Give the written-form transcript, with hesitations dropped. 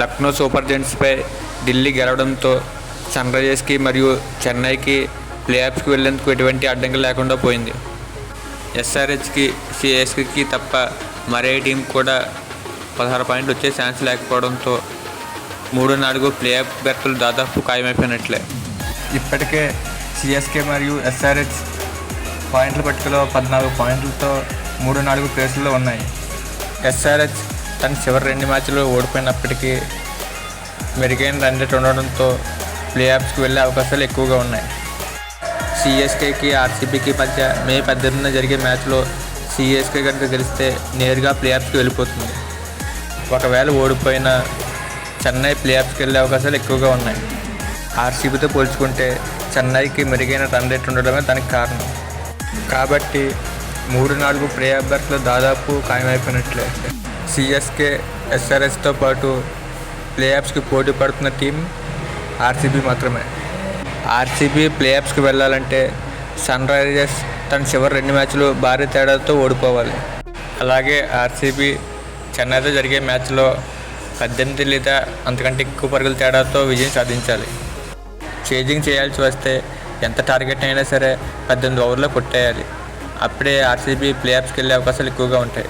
Lucknow super జెయింట్స్పై Delhi గెలవడంతో సన్రైజర్స్కి మరియు చెన్నైకి play ఆఫ్స్కి వెళ్లేందుకు ఎటువంటి అడ్డంకి లేకుండా పోయింది. ఎస్ఆర్హెచ్కి, సిఎస్కేకి తప్ప మరే టీం కూడా 16 పాయింట్లు వచ్చే ఛాన్స్ లేకపోవడంతో 3-4 ప్లే ఆఫ్ బెర్తులు దాదాపు ఖాయమైపోయినట్లే. ఇప్పటికే సిఎస్కే మరియు ఎస్ఆర్హెచ్ పాయింట్ల పట్టికలో 14 పాయింట్లతో 3-4 ప్లేసుల్లో ఉన్నాయి. ఎస్ఆర్హెచ్ తన చివరి 2 మ్యాచ్లు ఓడిపోయినప్పటికీ మెరుగైన రన్ రేట్ ఉండడంతో ప్లే ఆఫ్స్కి వెళ్ళే అవకాశాలు ఎక్కువగా ఉన్నాయి. సిఎస్కేకి, ఆర్సీబీకి మధ్య మే 18న జరిగే మ్యాచ్లో సిఎస్కే కనుక గెలిస్తే నేరుగా ప్లే ఆఫ్స్కి వెళ్ళిపోతుంది. ఒకవేళ ఓడిపోయిన చెన్నై ప్లే ఆఫ్స్కి వెళ్ళే అవకాశాలు ఎక్కువగా ఉన్నాయి. ఆర్సీబీతో పోల్చుకుంటే చెన్నైకి మెరుగైన రన్ రేట్ ఉండడమే దానికి కారణం. కాబట్టి 3-4 ప్లే ఆఫ్ బెర్త్లు దాదాపు ఖాయమైపోయినట్లే. సిఎస్కే, ఎస్ఆర్హెచ్తో పాటు ప్లే ఆఫ్స్కి పోటీ పడుతున్న టీం ఆర్సీబీ మాత్రమే. ఆర్సీబీ ప్లే ఆఫ్స్కి వెళ్ళాలంటే సన్రైజర్స్ తన చివరి 2 మ్యాచ్లు భారీ తేడాతో ఓడిపోవాలి. అలాగే ఆర్సీబీ చెన్నైతో జరిగే మ్యాచ్లో 18 లేదా అంతకంటే ఎక్కువ పరుగుల తేడాతో విజయం సాధించాలి. చేజింగ్ చేయాల్సి వస్తే ఎంత టార్గెట్ అయినా సరే 18 ఓవర్లో కొట్టేయాలి. అప్పుడే ఆర్సీబీ ప్లే ఆఫ్స్కి వెళ్ళే అవకాశాలు ఎక్కువగా ఉంటాయి.